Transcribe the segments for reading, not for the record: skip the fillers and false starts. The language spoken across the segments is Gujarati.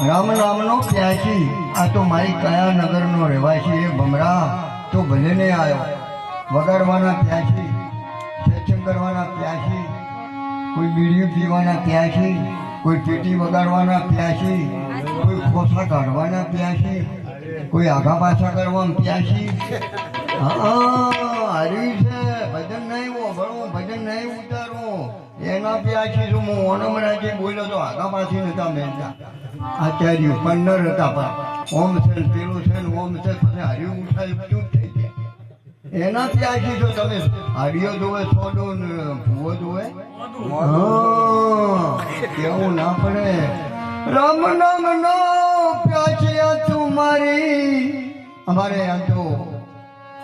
રામ નામનો પ્યાસી આ તો મારી કયા નગરનો રહેવાસી એ ભમરા તો ભલે ને આવ્યો વગાડવાના પ્યાસી સત્સંગ કરવાના પ્યાસી કોઈ બીડી પીવાના પ્યાસી કોઈ પેટી વગાડવાના પ્યાસી કોઈ ખોસા કાઢવાના પ્યાસી કોઈ આગા પાછા કરવાના પ્યાસી હા હારી છે ભજન નહીં ભણવું ભજન નહીં ઉતારવું એના પ્યાસી છું હું ઓનમરાજી બોલ્યો તો આગા પાછી નતા મેળતા આચાર્ય પંદર હતા પણ ઓમ છે પેલું છે ઓમ છે પછી હાર્યું ઉઠાય ચૂપ થઈ જાય એના પ્યાસી છો તમે હાડિયો જોવે સોડો ને ભૂવો જોવે કેવું ના પડે રામ નામ નો પ્યાસિયા તું મારી અમારે આ તો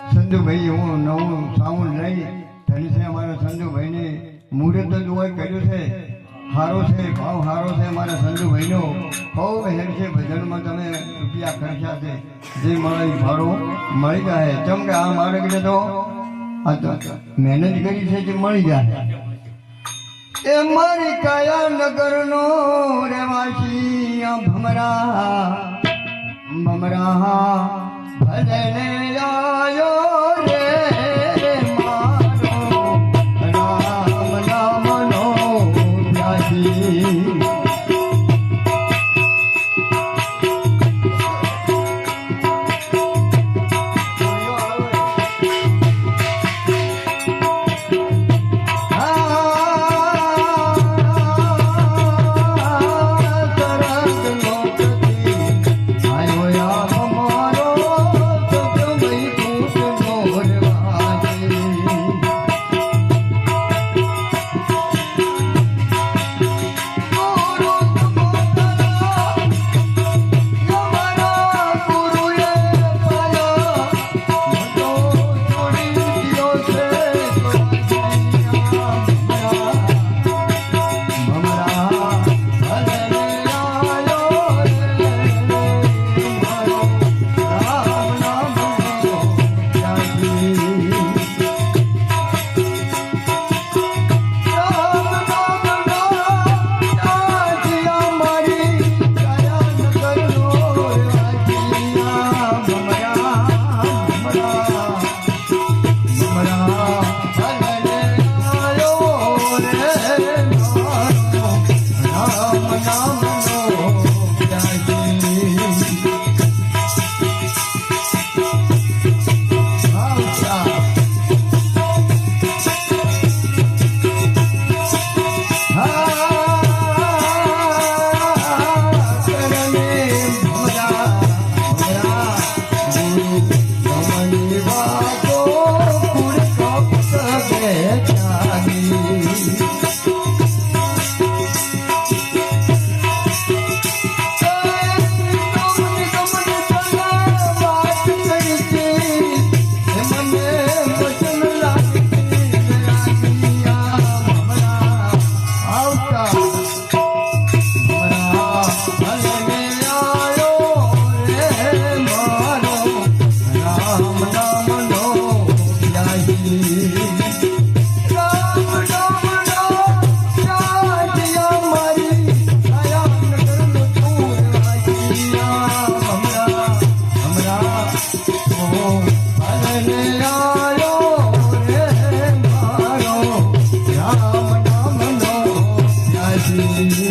સંજુભાઈ હું નવું સાઉન્ડ લઈ ધની છે અમારા સંજુભાઈને મુહૂર્ત જ હોય કર્યું છે સારો છે ભાવ સારો છે અમારા સંજુભાઈનો ખૂબ હેડ છે ભજનમાં તમે રૂપિયા ખર્ચા છે જે મળે ભાડો મળી જાય કેમ કે આ મારે કે તો આ તો મહેનત કરી છે જે મળી જાય એ મારી કયા નગરનો રહેવાસી આ ભમરા ભમરા ભલે ને આયો રે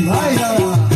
ભાઈ